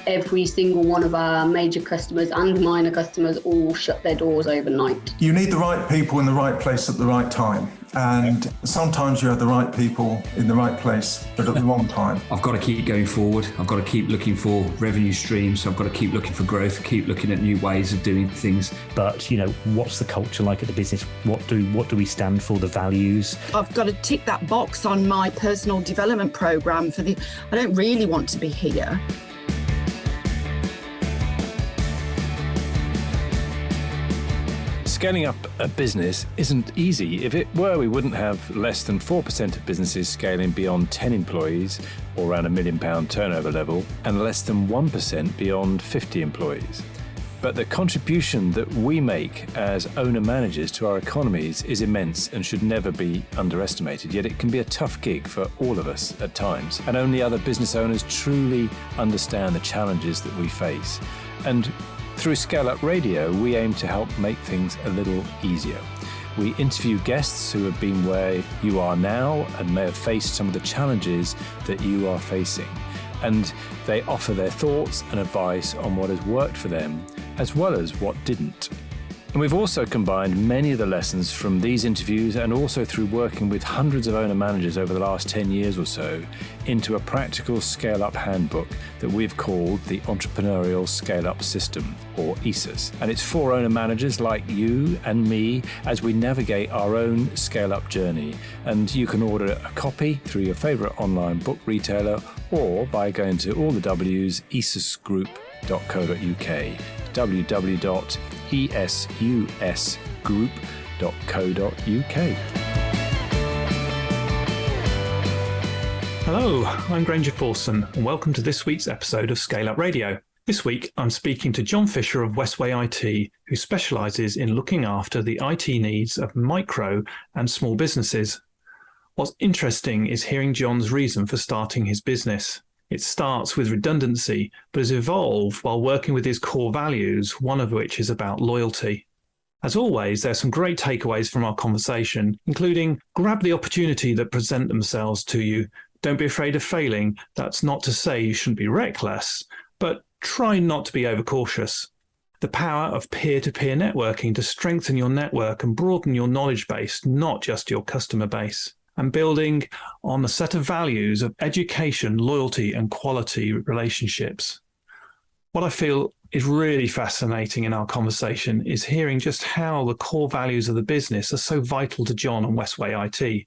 every single one of our major customers and minor customers all shut their doors overnight. You need the right people in the right place at the right time. And sometimes you have the right people in the right place, but at the wrong time. I've got to keep going forward. I've got to keep looking for revenue streams. I've got to keep looking for growth, keep looking at new ways of doing things. But, what's the culture like at the business? What do we stand for, the values? I've got to tick that box on my personal development program I don't really want to be here. Scaling up a business isn't easy. If it were, we wouldn't have less than 4% of businesses scaling beyond 10 employees or around £1 million turnover level, and less than 1% beyond 50 employees. But the contribution that we make as owner-managers to our economies is immense and should never be underestimated, yet it can be a tough gig for all of us at times, and only other business owners truly understand the challenges that we face. And through ScaleUp Radio, we aim to help make things a little easier. We interview guests who have been where you are now and may have faced some of the challenges that you are facing. And they offer their thoughts and advice on what has worked for them, as well as what didn't. And we've also combined many of the lessons from these interviews and also through working with hundreds of owner managers over the last 10 years or so into a practical scale-up handbook that we've called the Entrepreneurial Scale-Up System, or ESUS. And it's for owner managers like you and me as we navigate our own scale-up journey. And you can order a copy through your favourite online book retailer or by going to all the W's, esusgroup.co.uk, www.esusgroup.co.uk. Hello, I'm Granger Forson, and welcome to this week's episode of ScaleUp Radio. This week, I'm speaking to John Fisher of Westway IT, who specialises in looking after the IT needs of micro and small businesses. What's interesting is hearing John's reason for starting his business. It starts with redundancy, but has evolved while working with his core values, one of which is about loyalty. As always, there are some great takeaways from our conversation, including grab the opportunity that present themselves to you. Don't be afraid of failing. That's not to say you shouldn't be reckless, but try not to be overcautious. The power of peer-to-peer networking to strengthen your network and broaden your knowledge base, not just your customer base. And building on a set of values of education, loyalty, and quality relationships. What I feel is really fascinating in our conversation is hearing just how the core values of the business are so vital to John and Westway IT.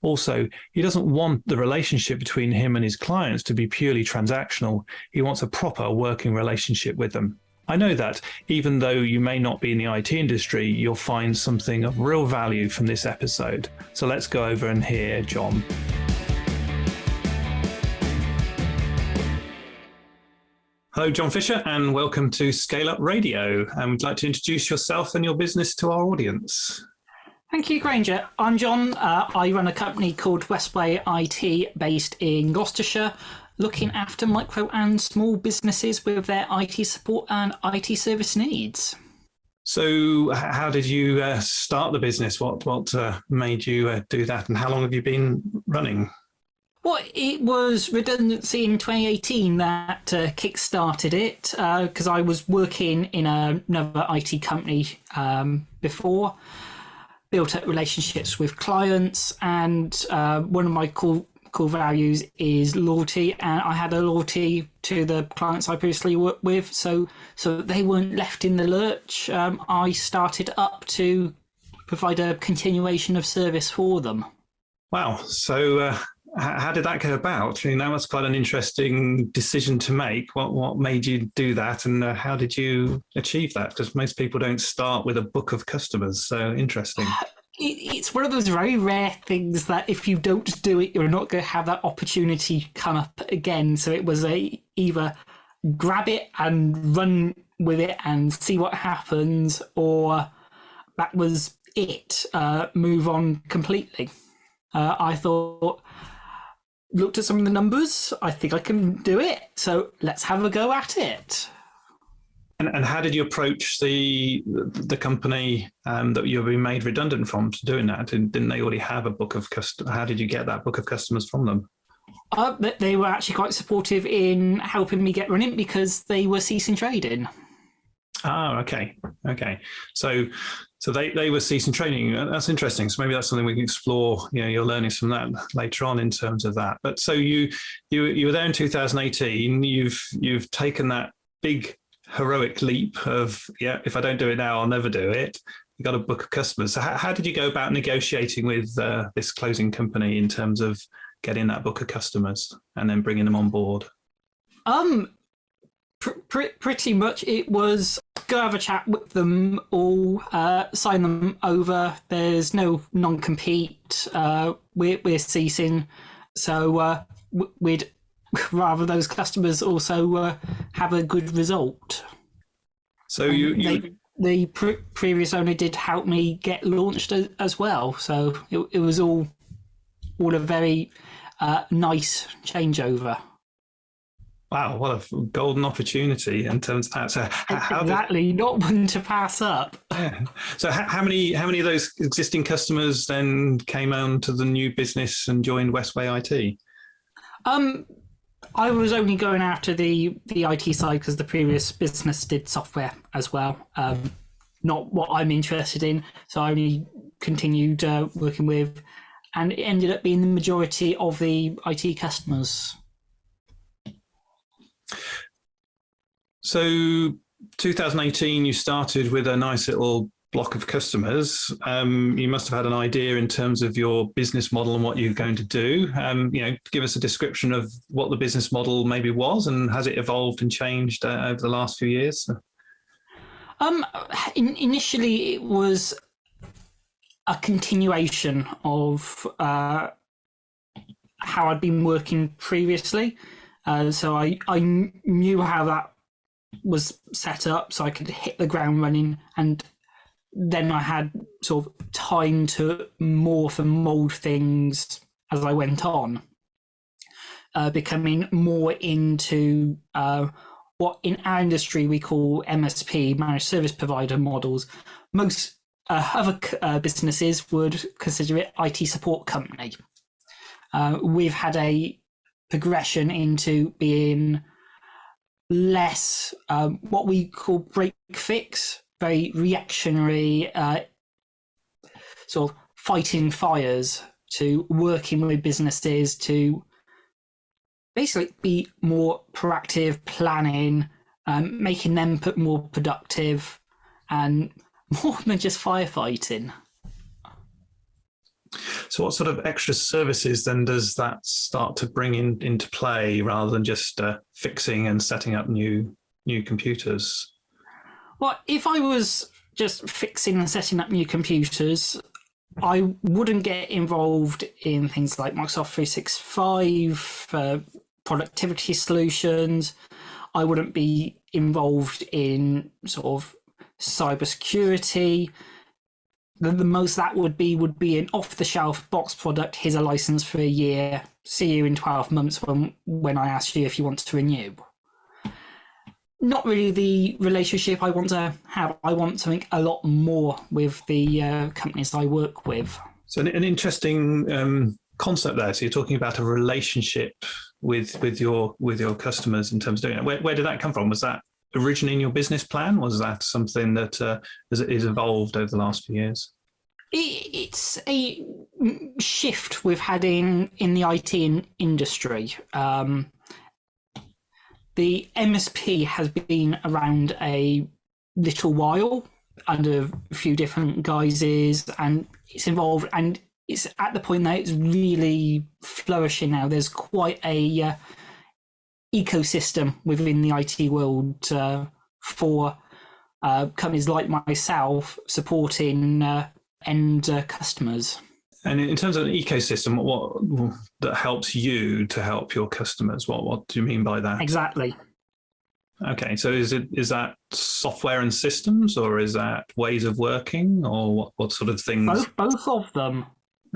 Also, he doesn't want the relationship between him and his clients to be purely transactional. He wants a proper working relationship with them. I know that even though you may not be in the IT industry, you'll find something of real value from this episode. So let's go over and hear John. Hello, John Fisher, and welcome to ScaleUp Radio. And would like to introduce yourself and your business to our audience. Thank you, Granger. I'm John. I run a company called Westway IT based in Gloucestershire, looking after micro and small businesses with their IT support and IT service needs. So how did you start the business? What made you do that, and how long have you been running? Well, it was redundancy in 2018 that kick-started it, because I was working in another IT company before, built up relationships with clients, and one of my core values is loyalty, and I had a loyalty to the clients I previously worked with, so they weren't left in the lurch. I started up to provide a continuation of service for them. Wow. So how did that go about? I mean, that was quite an interesting decision to make. What made you do that, and how did you achieve that? Because most people don't start with a book of customers. So interesting. It's one of those very rare things that if you don't do it, you're not going to have that opportunity come up again. So it was either grab it and run with it and see what happens, or that was it, move on completely. I thought, looked at some of the numbers, I think I can do it. So let's have a go at it. And how did you approach the company that you've been made redundant from to doing that? Didn't they already have a book of customers? How did you get that book of customers from them? They were actually quite supportive in helping me get running because they were ceasing trading. Oh, okay. So they were ceasing trading. That's interesting. So maybe that's something we can explore, your learnings from that later on in terms of that. But so you were there in 2018. You've taken that big heroic leap of, if I don't do it now, I'll never do it. You got a book of customers. So how did you go about negotiating with this closing company in terms of getting that book of customers and then bringing them on board? Pretty much it was go have a chat with them all, sign them over. There's no non-compete. We're ceasing. So we'd rather those customers also have a good result. So the previous owner did help me get launched as well. So it was all a very nice changeover. Wow, what a golden opportunity in terms of that. So exactly, not one to pass up. Yeah. So how many of those existing customers then came on to the new business and joined Westway IT? I was only going after the IT side because the previous business did software as well. Not what I'm interested in, so I only continued working with, and it ended up being the majority of the IT customers. So 2018, you started with a nice little block of customers. You must have had an idea in terms of your business model and what you're going to do. Give us a description of what the business model maybe was, and has it evolved and changed over the last few years? Initially, it was a continuation of how I'd been working previously. So I knew how that was set up, so I could hit the ground running, and then I had sort of time to morph and mold things as I went on, becoming more into what in our industry we call MSP, managed service provider models. Most other businesses would consider it IT support company. We've had a progression into being less what we call break fix, very reactionary, sort of fighting fires, to working with businesses to basically be more proactive, planning, making them more productive, and more than just firefighting. So what sort of extra services then does that start to bring into play, rather than just fixing and setting up new computers? Well, if I was just fixing and setting up new computers, I wouldn't get involved in things like Microsoft 365, productivity solutions. I wouldn't be involved in sort of cybersecurity. The most that would be an off-the-shelf box product. Here's a license for a year. See you in 12 months when I ask you if you want to renew. Not really the relationship I want to have. I want something a lot more with the companies I work with. So an interesting concept there. So you're talking about a relationship with your customers in terms of doing it. Where did that come from? Was that originally in your business plan? Was that something that has evolved over the last few years? It's a shift we've had in the IT industry. The MSP has been around a little while under a few different guises, and it's evolved, and it's at the point that it's really flourishing now. There's quite a ecosystem within the IT world for companies like myself supporting end customers. And in terms of an ecosystem, what that helps you to help your customers? What do you mean by that? Exactly. Okay, so is that software and systems, or is that ways of working, or what sort of things? Both of them.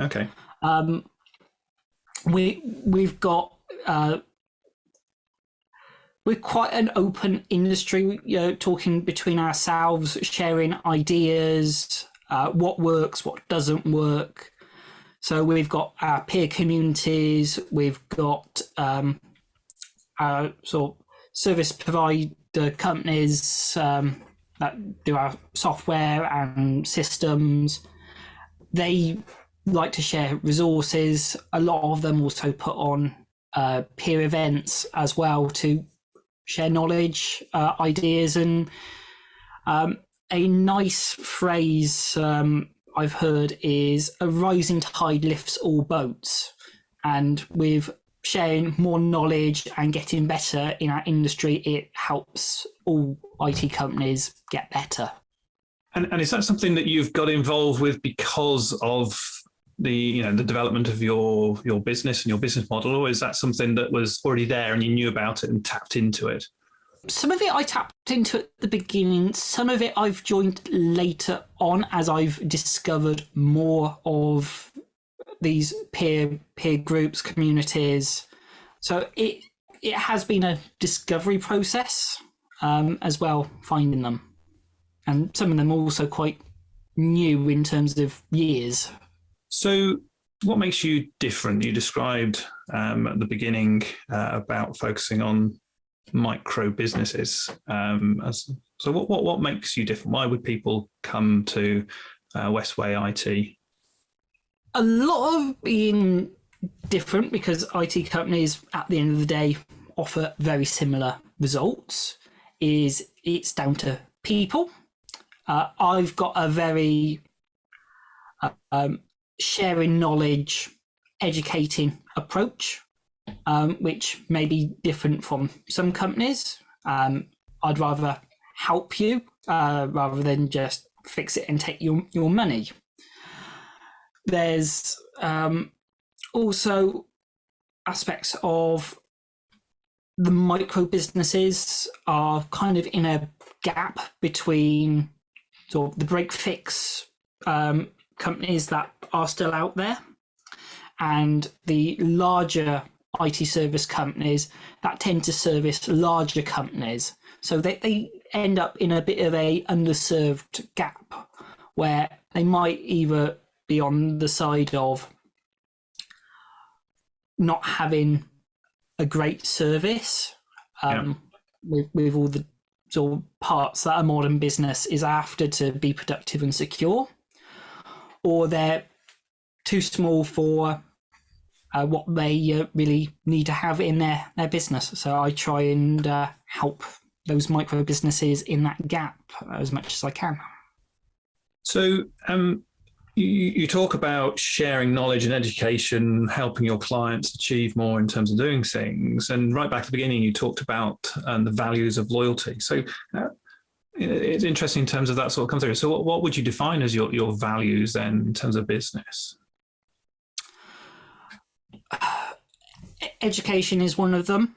Okay. We've got we're quite an open industry, talking between ourselves, sharing ideas, what works, what doesn't work. So we've got our peer communities, we've got our sort of service provider companies that do our software and systems. They like to share resources. A lot of them also put on peer events as well to share knowledge, ideas, and a nice phrase I've heard is a rising tide lifts all boats. And with sharing more knowledge and getting better in our industry, it helps all IT companies get better. And is that something that you've got involved with because of the development of your business and your business model, or is that something that was already there and you knew about it and tapped into it? Some of it I tapped into at the beginning. Some of it I've joined later on as I've discovered more of these peer groups, communities. So it has been a discovery process as well, finding them. And some of them are also quite new in terms of years. So what makes you different? You described at the beginning about focusing on micro businesses. So what makes you different? Why would people come to Westway IT? A lot of being different because IT companies at the end of the day offer very similar results. It's down to people. I've got a very sharing knowledge, educating approach, which may be different from some companies. I'd rather help you rather than just fix it and take your money. There's also aspects of the micro businesses are kind of in a gap between sort of the break fix companies that are still out there and the larger IT service companies that tend to service larger companies. So they end up in a bit of a underserved gap where they might either be on the side of not having a great service with all the sort of parts that a modern business is after to be productive and secure, or they're too small for what they really need to have in their business. So I try and help those micro businesses in that gap as much as I can. So you talk about sharing knowledge and education, helping your clients achieve more in terms of doing things. And right back at the beginning, you talked about the values of loyalty. So it's interesting in terms of that sort of comes through. So what would you define as your values then in terms of business? Education is one of them.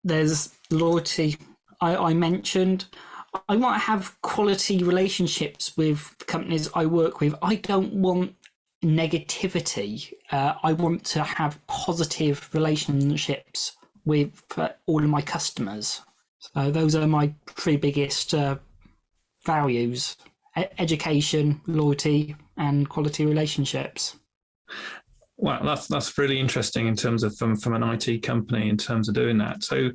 There's loyalty I mentioned. I want to have quality relationships with the companies I work with. I don't want negativity. I want to have positive relationships with all of my customers. So those are my three biggest values: education, loyalty, and quality relationships. Well, that's really interesting in terms of from an IT company in terms of doing that. So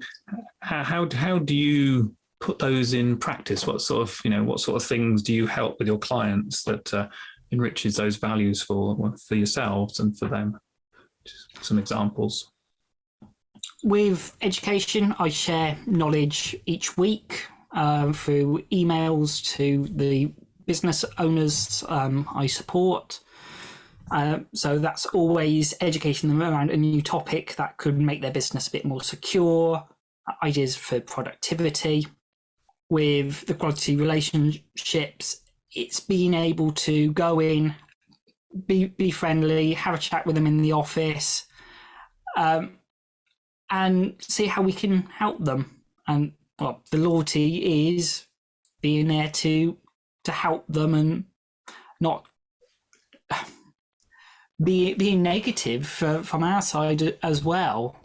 how do you put those in practice? What sort of things do you help with your clients that enriches those values for yourselves and for them? Just some examples. With education, I share knowledge each week through emails to the business owners I support. So that's always educating them around a new topic that could make their business a bit more secure, ideas for productivity. With the quality relationships, it's being able to go in, be friendly, have a chat with them in the office, and see how we can help them. And well, the loyalty is being there to help them and not being negative from our side as well.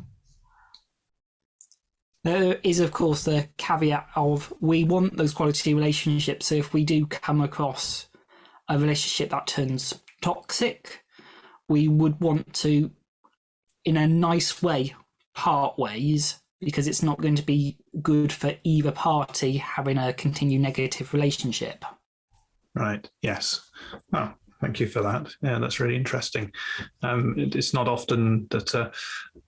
There is, of course, the caveat of we want those quality relationships. So if we do come across a relationship that turns toxic, we would want to, in a nice way, part ways, because it's not going to be good for either party having a continued negative relationship. Right. Yes. Oh, thank you for that. Yeah, that's really interesting. It's not often that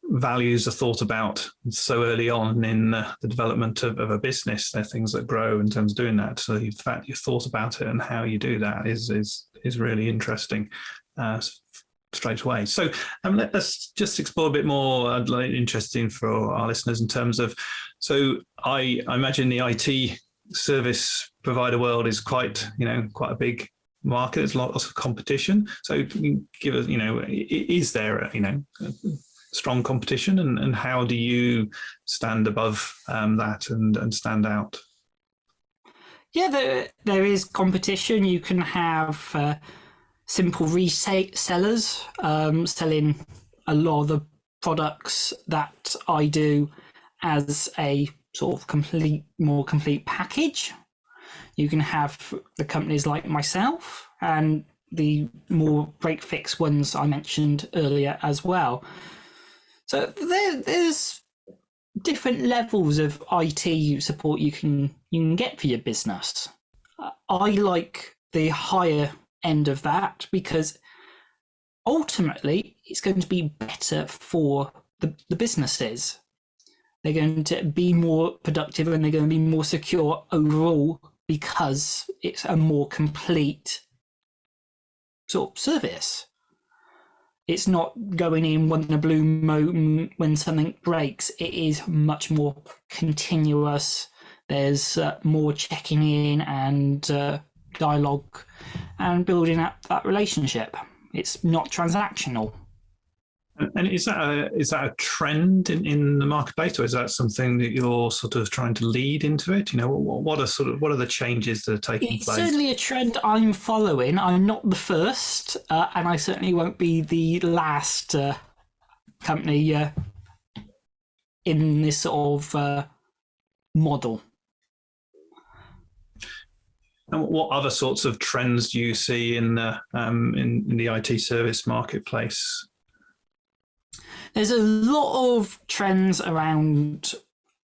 values are thought about so early on in the development of a business. They're things that grow in terms of doing that. So the fact you've thought about it and how you do that is really interesting straight away. So let's just explore a bit more interesting for our listeners in terms of, so I imagine the IT service provider world is quite a big market. There's lots of competition. So can you give us, is there strong competition, and how do you stand above that and stand out? Yeah, there is competition. You can have simple resellers selling a lot of the products that I do as a sort of more complete package. You can have the companies like myself and the more break-fix ones I mentioned earlier as well. So there's different levels of IT support you can get for your business. I like the higher end of that because ultimately it's going to be better for the businesses. They're going to be more productive and they're going to be more secure overall because it's a more complete sort of service. It's not going in once in a blue moon when something breaks. It is much more continuous. There's more checking in and dialogue and building up that relationship. It's not transactional. And is that a trend in the marketplace, or is that something that you're sort of trying to lead into it? What are the changes that are taking place? It's certainly a trend I'm following. I'm not the first, and I certainly won't be the last company in this sort of model. And what other sorts of trends do you see in the IT service marketplace? There's a lot of trends around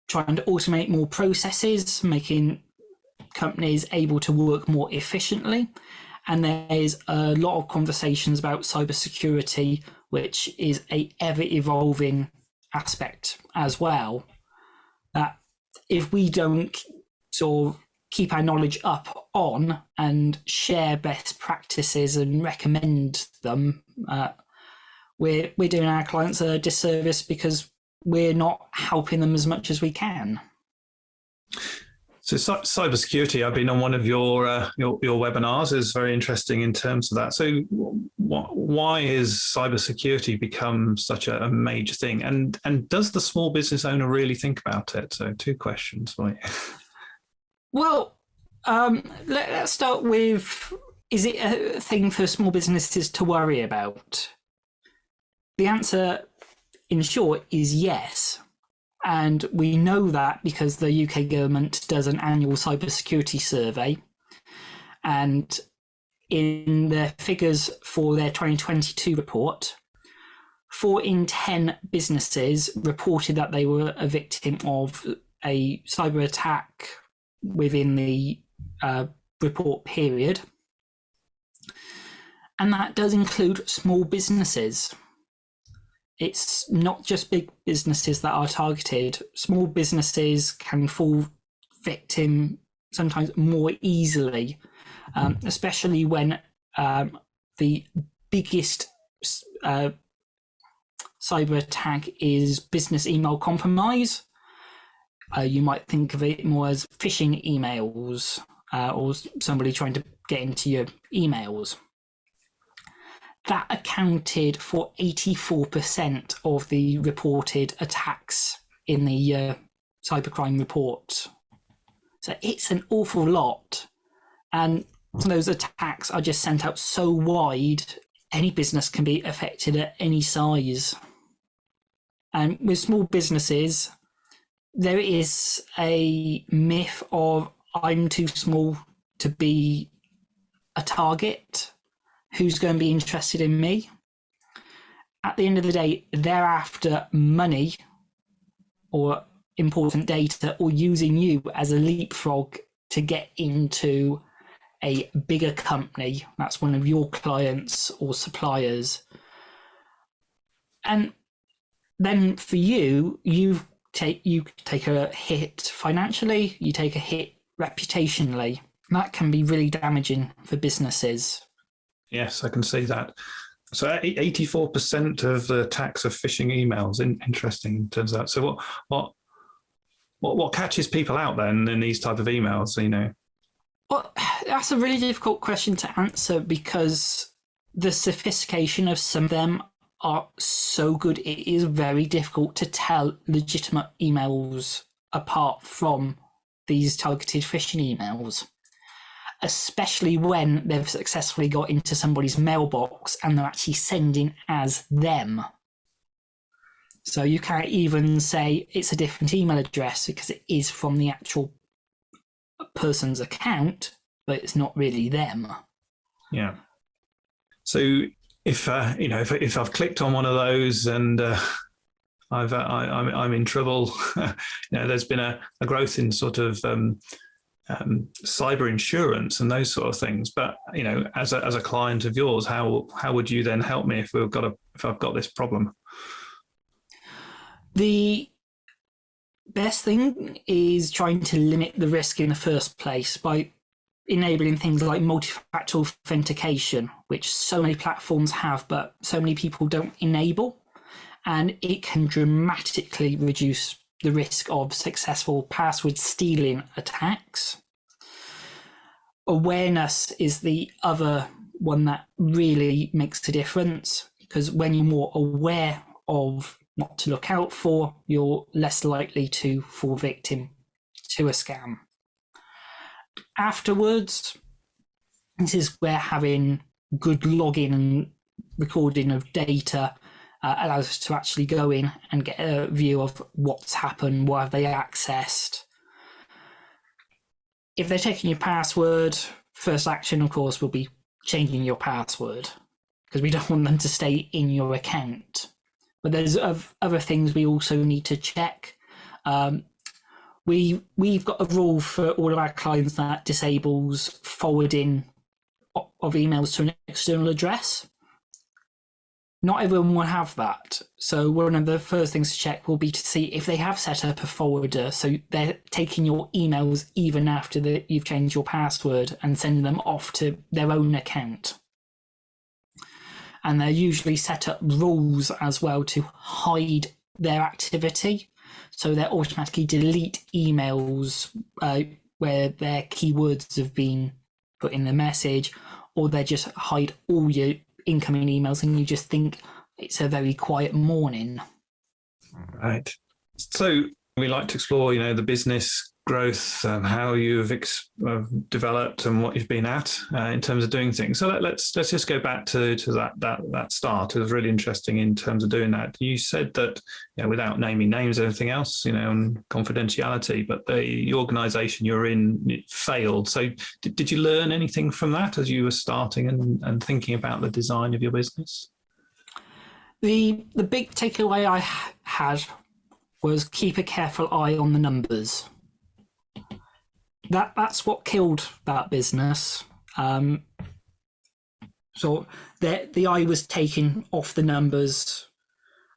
trying to automate more processes, making companies able to work more efficiently. And there's a lot of conversations about cybersecurity, which is a ever-evolving aspect as well. That if we don't sort of keep our knowledge up on and share best practices and recommend them, we're doing our clients a disservice because we're not helping them as much as we can. So cybersecurity, I've been on one of your webinars. Is very interesting in terms of that. So why has cybersecurity become such a major thing? And does the small business owner really think about it? So 2 questions for you. Well, let's start with, is it a thing for small businesses to worry about? The answer, in short, is yes. And we know that because the UK government does an annual cybersecurity survey. And in their figures for their 2022 report, 4 in 10 businesses reported that they were a victim of a cyber attack within the report period. And that does include small businesses. It's not just big businesses that are targeted. Small businesses can fall victim sometimes more easily, especially when the biggest cyber attack is business email compromise. You might think of it more as phishing emails or somebody trying to get into your emails. That accounted for 84% of the reported attacks in the cybercrime report. So it's an awful lot. And those attacks are just sent out so wide, any business can be affected at any size. And with small businesses, there is a myth of I'm too small to be a target. who's going to be interested in me. At the end of the day, they're after money or important data, or using you as a leapfrog to get into a bigger company that's one of your clients or suppliers. And then for you, you take a hit financially, you take a hit reputationally. That can be really damaging for businesses. Yes, I can see that. So 84% of the attacks are phishing emails. Interesting in terms of that. So what catches people out then in these type of emails, you know? Well, that's a really difficult question to answer, because the sophistication of some of them are so good. It is very difficult to tell legitimate emails apart from these targeted phishing emails, especially when they've successfully got into somebody's mailbox and they're actually sending as them. So you can't even say it's a different email address because it is from the actual person's account, but it's not really them. Yeah. So if I've clicked on one of those and I'm in trouble, there's been a growth in sort of cyber insurance and those sort of things. But as a client of yours, how would you then help me if I've got this problem? The best thing is trying to limit the risk in the first place by enabling things like multi-factor authentication, which so many platforms have, but so many people don't enable. And it can dramatically reduce the risk of successful password stealing attacks. Awareness is the other one that really makes a difference, because when you're more aware of what to look out for, you're less likely to fall victim to a scam. Afterwards, this is where having good logging and recording of data allows us to actually go in and get a view of what's happened, what have they accessed. If they're taking your password, first action, of course, will be changing your password, because we don't want them to stay in your account. But there's other things we also need to check. We've got a rule for all of our clients that disables forwarding of emails to an external address. Not everyone will have that. So one of the first things to check will be to see if they have set up a forwarder, so they're taking your emails even after you've changed your password and sending them off to their own account. And they're usually set up rules as well to hide their activity. So they automatically delete emails where their keywords have been put in the message, or they just hide all your incoming emails and you just think it's a very quiet morning. Right. So we like to explore, the business growth and how you've developed and what you've been at in terms of doing things. So let's just go back to that start. It was really interesting in terms of doing that. You said that, without naming names or anything else, and confidentiality, but the organisation you're in failed. So did you learn anything from that as you were starting and thinking about the design of your business? The big takeaway I had was keep a careful eye on the numbers. That's what killed that business. So the eye was taken off the numbers,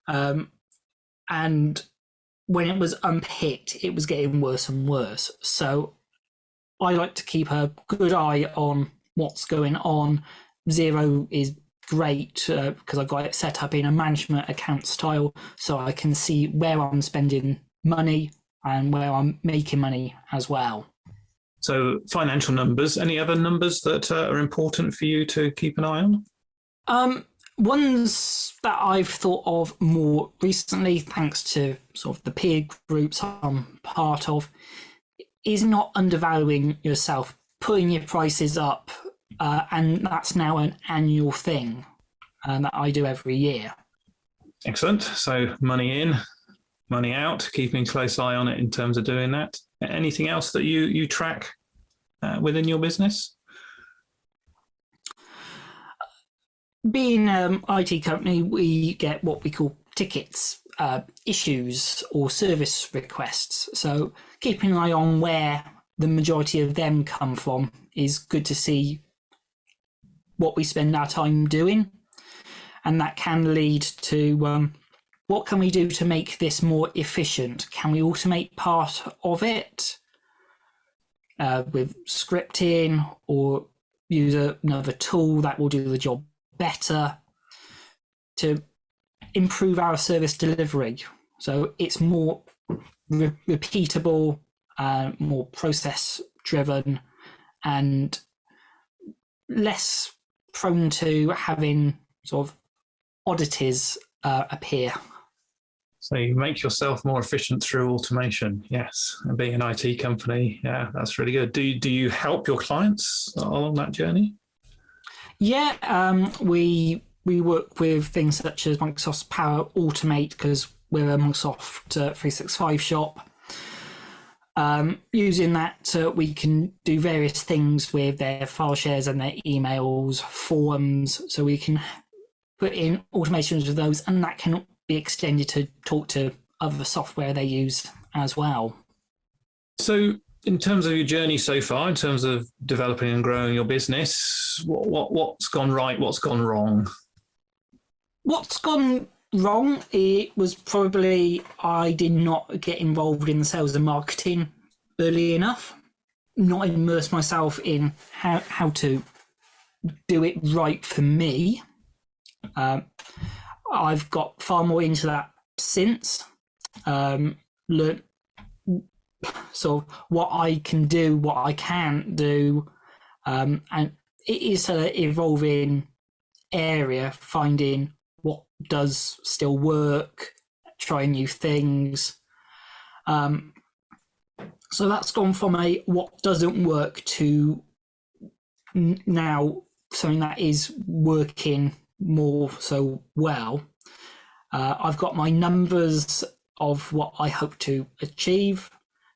and when it was unpicked, it was getting worse and worse. So I like to keep a good eye on what's going on. Zero is great because I've got it set up in a management account style, so I can see where I'm spending money and where I'm making money as well. So financial numbers, any other numbers that are important for you to keep an eye on? Ones that I've thought of more recently, thanks to sort of the peer groups I'm part of, is not undervaluing yourself, putting your prices up, and that's now an annual thing that I do every year. Excellent. So money in, money out, keeping a close eye on it in terms of doing that. Anything else that you track within your business? being an IT company, we get what we call tickets, issues or service requests. So keeping an eye on where the majority of them come from is good to see what we spend our time doing. And that can lead to what can we do to make this more efficient? Can we automate part of it with scripting, or use another tool that will do the job better to improve our service delivery? So it's more repeatable, more process driven, and less prone to having sort of oddities appear. So you make yourself more efficient through automation. Yes, and being an IT company, yeah, that's really good. Do you help your clients along that journey? Yeah, we work with things such as Microsoft's Power Automate, because we're a Microsoft 365 shop. Using that, we can do various things with their file shares and their emails, forums, so we can put in automations with those, and that can be extended to talk to other software they use as well. So in terms of your journey so far, in terms of developing and growing your business, what's gone right, what's gone wrong? What's gone wrong, it was probably I did not get involved in the sales and marketing early enough, not immerse myself in how to do it right for me. I've got far more into that since, learned sort of what I can do, what I can't do, and it is an evolving area, finding what does still work, trying new things. So that's gone from a what doesn't work to now something that is working more so well. I've got my numbers of what I hope to achieve,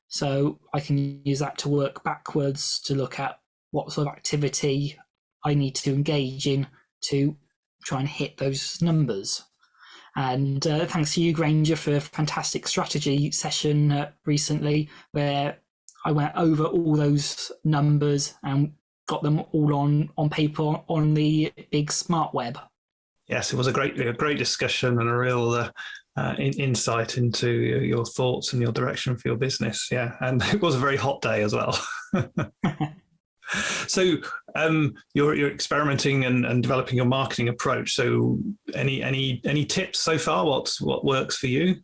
so I can use that to work backwards to look at what sort of activity I need to engage in to try and hit those numbers. And thanks to you, Granger, for a fantastic strategy session recently, where I went over all those numbers and got them all on paper on the big smart web. Yes, it was a great discussion and a real insight into your thoughts and your direction for your business. Yeah, and it was a very hot day as well. So you're experimenting and developing your marketing approach. So any tips so far? What works for you?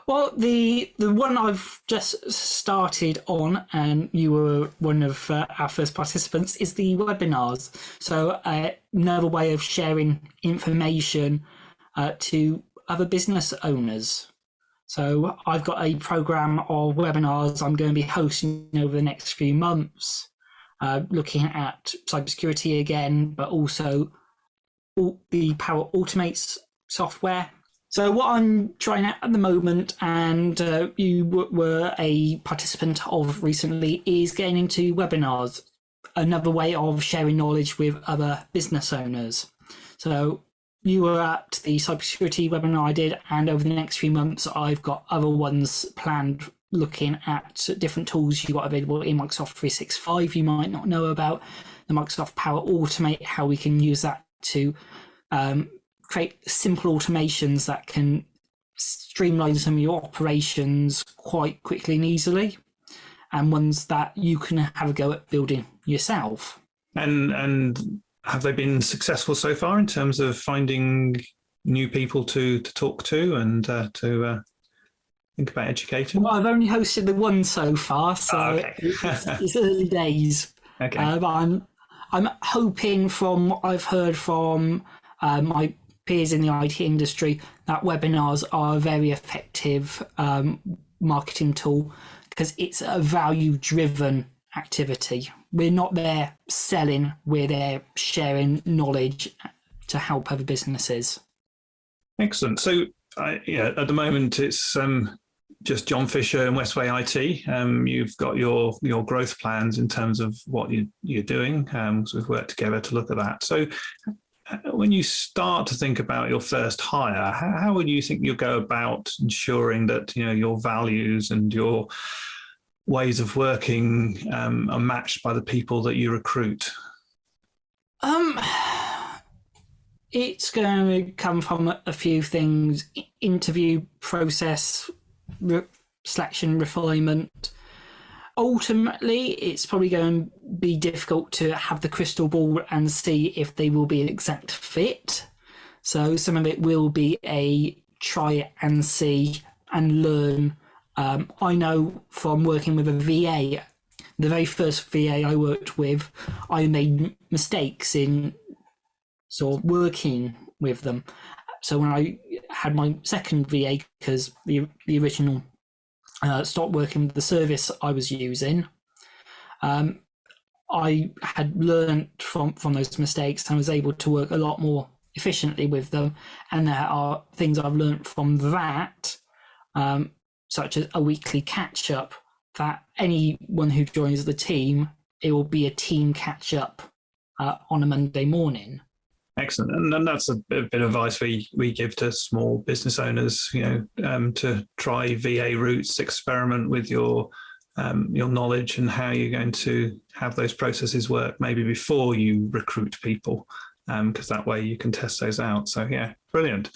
Well, the one I've just started on, and you were one of our first participants, is the webinars. So another way of sharing information to other business owners. So I've got a program of webinars I'm going to be hosting over the next few months, looking at cybersecurity again, but also the Power Automate software. So what I'm trying out at the moment, and you were a participant of recently, is getting into webinars, another way of sharing knowledge with other business owners. So you were at the cybersecurity webinar I did, and over the next few months, I've got other ones planned looking at different tools you got available in Microsoft 365 you might not know about, the Microsoft Power Automate, how we can use that to create simple automations that can streamline some of your operations quite quickly and easily, and ones that you can have a go at building yourself. And have they been successful so far in terms of finding new people to talk to and to think about educating? Well, I've only hosted the one so far, so okay. it's early days. Okay. But I'm hoping, from what I've heard from my peers in the IT industry, that webinars are a very effective marketing tool, because it's a value-driven activity. We're not there selling, we're there sharing knowledge to help other businesses. Excellent. So at the moment it's just John Fisher and Westway IT. You've got your growth plans in terms of what you're doing. So we've worked together to look at that. So when you start to think about your first hire, how would you think you'll go about ensuring that your values and your ways of working are matched by the people that you recruit? It's going to come from a few things: interview process, selection, refinement. Ultimately, it's probably going to be difficult to have the crystal ball and see if they will be an exact fit. So some of it will be a try and see and learn. I know from working with a VA, the very first VA I worked with, I made mistakes in sort of working with them. So when I had my second VA, because the original stopped working with the service I was using, I had learned from those mistakes and was able to work a lot more efficiently with them. And there are things I've learned from that, such as a weekly catch-up, that anyone who joins the team, it will be a team catch-up on a Monday morning. Excellent. And that's a bit of advice we give to small business owners, to try VA routes, experiment with your knowledge and how you're going to have those processes work maybe before you recruit people, because that way you can test those out. So yeah, brilliant.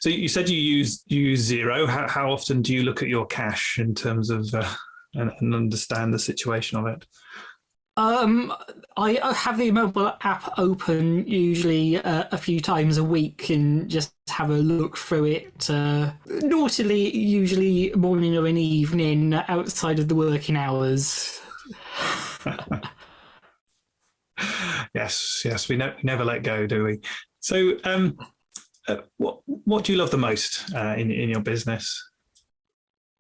So you said you use Xero. How often do you look at your cash in terms of and understand the situation of it? I have the mobile app open usually a few times a week and just have a look through it. Naughtily, usually morning or an evening outside of the working hours. Yes, we never let go, do we? So, what do you love the most in your business?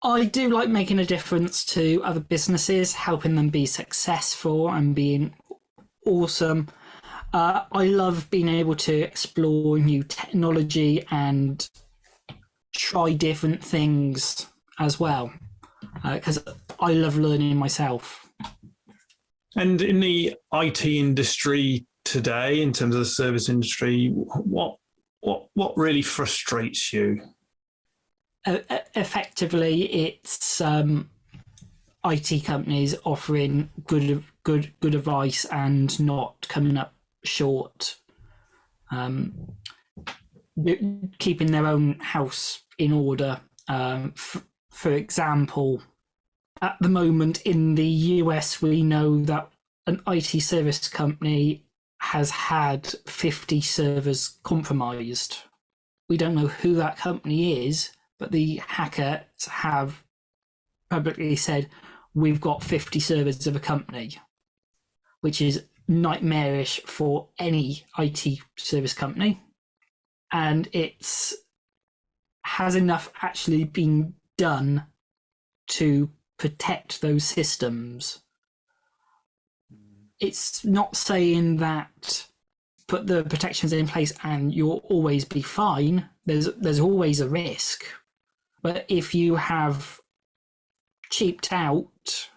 I do like making a difference to other businesses, helping them be successful and being awesome. I love being able to explore new technology and try different things as well, because I love learning myself. And in the IT industry today, in terms of the service industry, what really frustrates you? Effectively, it's IT companies offering good advice and not coming up short, keeping their own house in order. For example, at the moment in the US, we know that an IT service company has had 50 servers compromised. We don't know who that company is, but the hackers have publicly said, we've got 50 servers of a company, which is nightmarish for any IT service company. And it's has enough actually been done to protect those systems. It's not saying that put the protections in place and you'll always be fine. There's always a risk. But if you have cheaped out,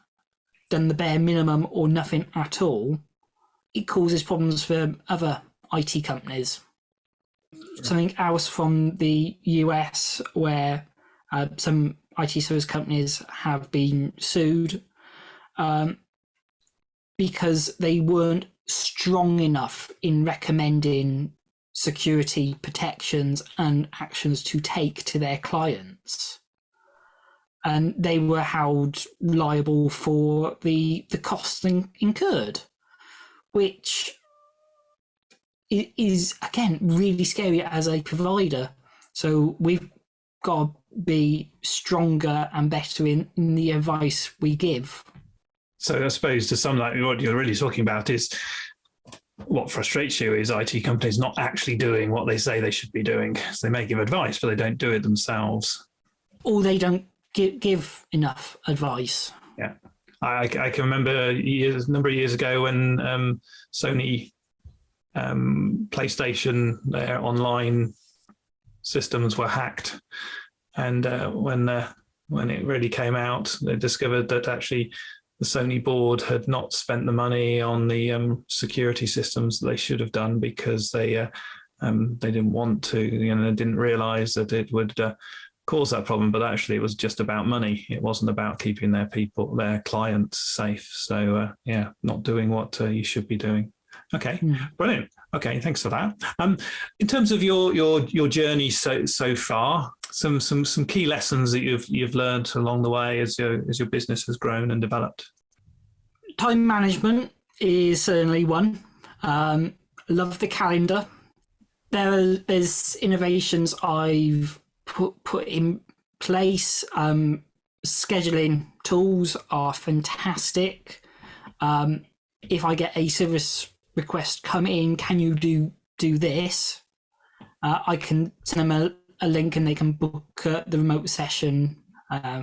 done the bare minimum or nothing at all, it causes problems for other IT companies. Something else from the US where some IT service companies have been sued because they weren't strong enough in recommending security protections and actions to take to their clients, and they were held liable for the costs incurred, which is again really scary as a provider. So we've got to be stronger and better in the advice we give. So I suppose to sum that, what you're really talking about is what frustrates you is IT companies not actually doing what they say they should be doing. So they may give advice, but they don't do it themselves. Or they don't give enough advice. Yeah. I can remember a number of years ago when Sony PlayStation, their online systems were hacked. And when it really came out, they discovered that actually the Sony board had not spent the money on the security systems that they should have done because they didn't want to, they didn't realise that it would cause that problem. But actually, it was just about money. It wasn't about keeping their clients safe. So not doing what you should be doing. Okay, brilliant. Okay, thanks for that. In terms of your journey so far, some key lessons that you've learned along the way as your business has grown and developed. Time management is certainly one. Love the calendar. There's innovations I've put in place. Scheduling tools are fantastic. If I get a service request come in, can you do this? I can send them a link and they can book the remote session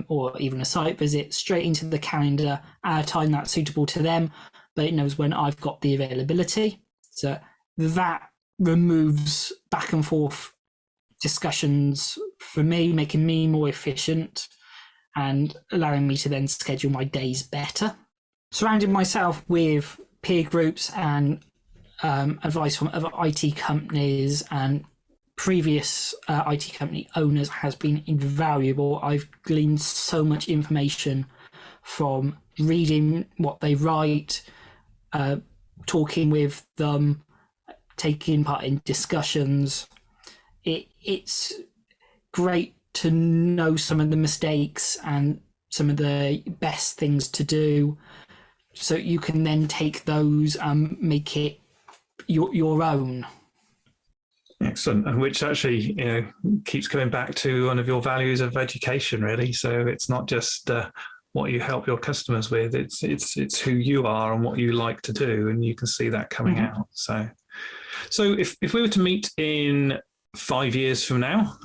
or even a site visit straight into the calendar at a time that's suitable to them, but it knows when I've got the availability. So that removes back and forth discussions for me, making me more efficient and allowing me to then schedule my days better. Surrounding myself with peer groups and advice from other IT companies and previous IT company owners has been invaluable. I've gleaned so much information from reading what they write, talking with them, taking part in discussions. It's great to know some of the mistakes and some of the best things to do, so you can then take those and make it your own. Excellent, and which actually keeps coming back to one of your values of education, really. So it's not just what you help your customers with; it's who you are and what you like to do, and you can see that coming out. So if we were to meet in 5 years from now,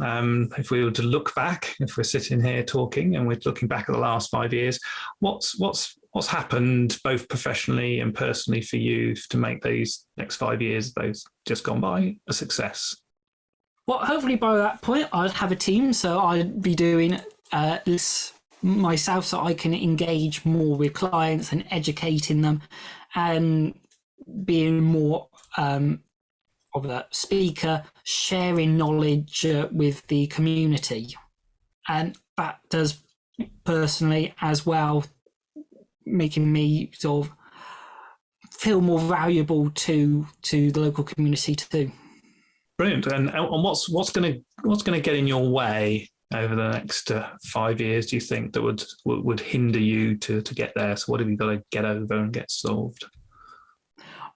if we were to look back, if we're sitting here talking and we're looking back at the last 5 years, what's happened both professionally and personally for you to make these next 5 years, those just gone by, a success? Well, hopefully by that point I'd have a team, so I'd be doing this myself so I can engage more with clients and educating them and being more of a speaker, sharing knowledge with the community. And that does personally as well, making me sort of feel more valuable to the local community too. Brilliant. And what's going to get in your way over the next 5 years, do you think, that would hinder you to get there? So what have you got to get over and get solved?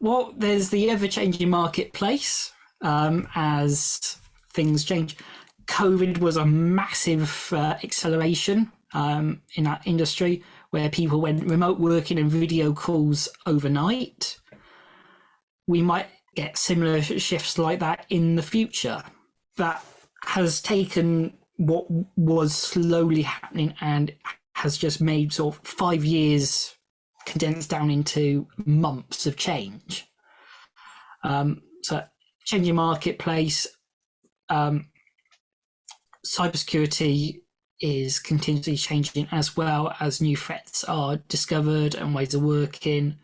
Well, there's the ever-changing marketplace as things change. COVID was a massive acceleration in that industry, where people went remote working and video calls overnight. We might get similar shifts like that in the future. That has taken what was slowly happening and has just made sort of 5 years condensed down into months of change. So changing marketplace, cybersecurity is continuously changing as well as new threats are discovered and ways of working.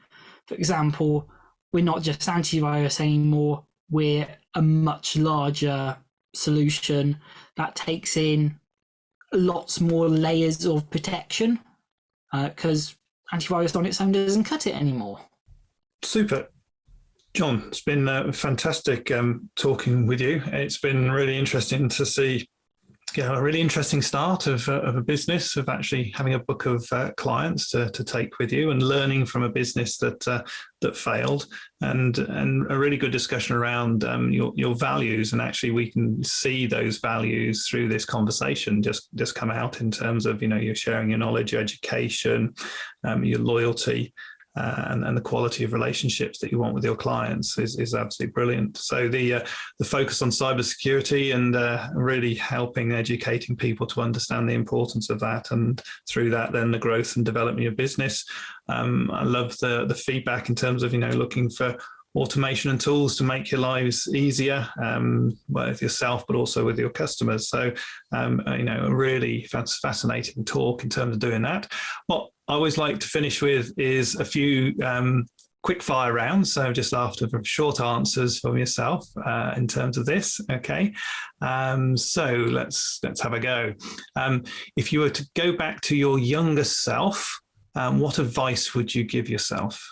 For example, we're not just antivirus anymore, we're a much larger solution that takes in lots more layers of protection because antivirus on its own doesn't cut it anymore. Super. John, it's been fantastic talking with you. It's been really interesting to see a really interesting start of a business, of actually having a book of clients to take with you and learning from a business that failed, and a really good discussion around your values. And actually we can see those values through this conversation just come out in terms of, you're sharing your knowledge, your education, your loyalty, and the quality of relationships that you want with your clients is absolutely brilliant. So the focus on cybersecurity and really helping educating people to understand the importance of that, and through that then the growth and development of business. I love the feedback in terms of looking for automation and tools to make your lives easier, with yourself, but also with your customers. So, a really fascinating talk in terms of doing that. I always like to finish with is a few quick fire rounds. So just after short answers from yourself in terms of this. Okay. So let's have a go. If you were to go back to your younger self, what advice would you give yourself?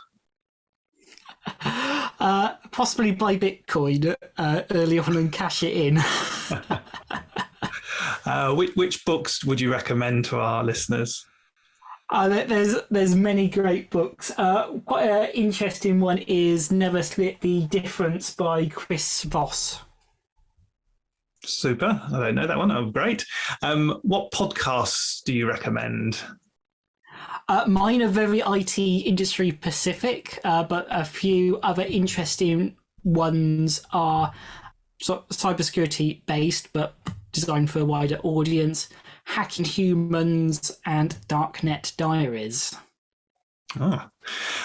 Possibly buy Bitcoin early on and cash it in. Which books would you recommend to our listeners? There's many great books. Quite an interesting one is Never Split the Difference by Chris Voss. Super. I don't know that one. Oh, great. What podcasts do you recommend? Mine are very IT industry specific, but a few other interesting ones are cybersecurity based, but designed for a wider audience. Hacking Humans and Darknet Diaries. Ah,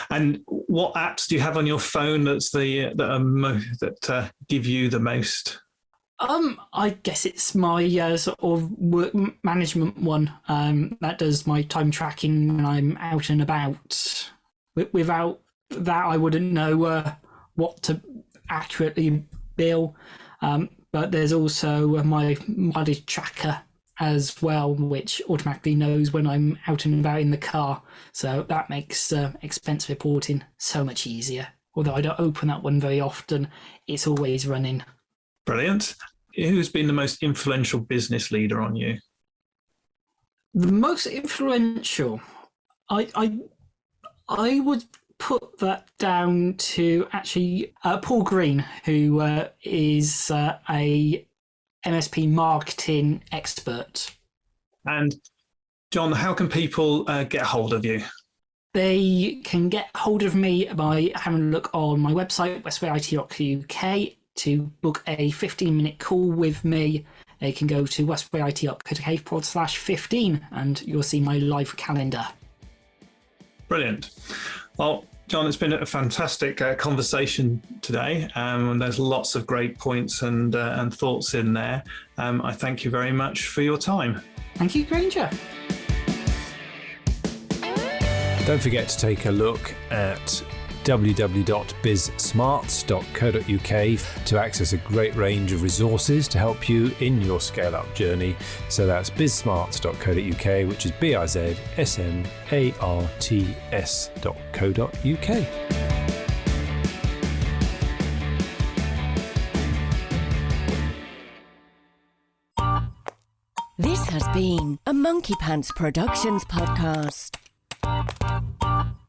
and what apps do you have on your phone that give you the most? I guess it's my sort of work management one that does my time tracking when I'm out and about. Without that, I wouldn't know what to accurately bill. But there's also my mileage tracker as well, which automatically knows when I'm out and about in the car. So that makes expense reporting so much easier. Although I don't open that one very often, it's always running. Brilliant. Who's been the most influential business leader on you? The most influential, I would put that down to actually Paul Green, who is a MSP marketing expert. And John, how can people get hold of you? They can get hold of me by having a look on my website, westwayit.co.uk, to book a 15-minute call with me. They can go to westwayit.co.uk/15 and you'll see my live calendar. Brilliant. Well, John, it's been a fantastic conversation today. And there's lots of great points and thoughts in there. I thank you very much for your time. Thank you, Granger. Don't forget to take a look at www.bizsmarts.co.uk to access a great range of resources to help you in your scale-up journey. So that's bizsmarts.co.uk, which is bizsmarts.co.uk. This has been a Monkey Pants Productions podcast.